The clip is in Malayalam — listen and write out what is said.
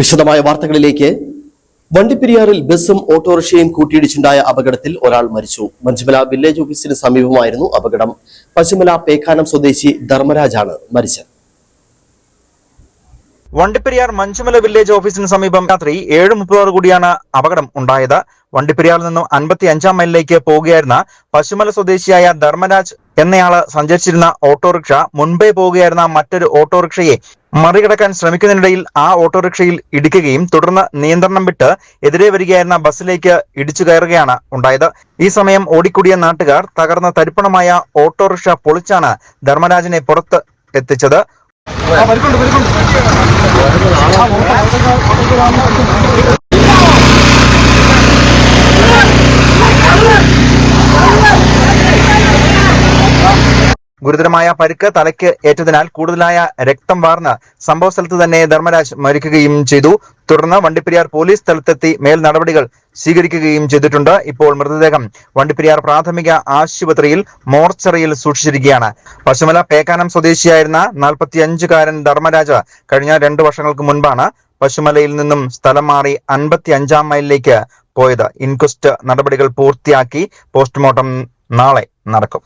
വിശദമായ വാർത്തകളിലേക്ക്. വണ്ടിപ്പെരിയാറിൽ ബസും ഓട്ടോറിക്ഷയും കൂട്ടിയിടിച്ചുണ്ടായ അപകടത്തിൽ ഒരാൾ മരിച്ചു. മഞ്ചുമല വില്ലേജ് ഓഫീസിന് സമീപമായിരുന്നു അപകടം. പശുമല പേക്കാനം സ്വദേശി ധർമ്മരാജാണ് മരിച്ചത്. വണ്ടിപ്പെരിയാർ മഞ്ചുമല വില്ലേജ് ഓഫീസിന് സമീപം രാത്രി 7:30 കൂടിയാണ് അപകടം ഉണ്ടായത്. വണ്ടിപ്പെരിയാറിൽ നിന്നും 55 മൈലിലേക്ക് പോവുകയായിരുന്ന പശുമല സ്വദേശിയായ ധർമ്മരാജ് എന്നയാള് സഞ്ചരിച്ചിരുന്ന ഓട്ടോറിക്ഷ മുൻപേ പോവുകയായിരുന്ന മറ്റൊരു ഓട്ടോറിക്ഷയെ മറികടക്കാൻ ശ്രമിക്കുന്നതിനിടയിൽ ആ ഓട്ടോറിക്ഷയിൽ ഇടിക്കുകയും തുടർന്ന് നിയന്ത്രണം വിട്ട് എതിരെ വരികയായിരുന്ന ബസ്സിലേക്ക് ഇടിച്ചു കയറുകയാണ് ഉണ്ടായത്. ഈ സമയം ഓടിക്കൂടിയ നാട്ടുകാർ തകർന്ന തരിപ്പണമായ ഓട്ടോറിക്ഷ പൊളിച്ചാണ് ധർമ്മരാജിനെ പുറത്ത് എത്തിച്ചത്. ഗുരുതരമായ പരിക്ക് തലയ്ക്ക് ഏറ്റതിനാൽ കൂടുതലായ രക്തം വാർന്ന് സംഭവ സ്ഥലത്ത് തന്നെ ധർമ്മരാജ് മരിക്കുകയും ചെയ്തു. തുടർന്ന് വണ്ടിപ്പെരിയാർ പോലീസ് സ്ഥലത്തെത്തി മേൽ നടപടികൾ സ്വീകരിക്കുകയും ചെയ്തിട്ടുണ്ട്. ഇപ്പോൾ മൃതദേഹം വണ്ടിപ്പെരിയാർ പ്രാഥമിക ആശുപത്രിയിൽ മോർച്ചറിയിൽ സൂക്ഷിച്ചിരിക്കുകയാണ്. പശുമല പേക്കാനം സ്വദേശിയായിരുന്ന 45-കാരൻ ധർമ്മരാജ് കഴിഞ്ഞ 2 വർഷങ്ങൾക്ക് മുൻപാണ് പശുമലയിൽ നിന്നും സ്ഥലം മാറി 55 മൈലിലേക്ക് പോയത്. ഇൻക്വസ്റ്റ് നടപടികൾ പൂർത്തിയാക്കി പോസ്റ്റ്മോർട്ടം നാളെ നടക്കും.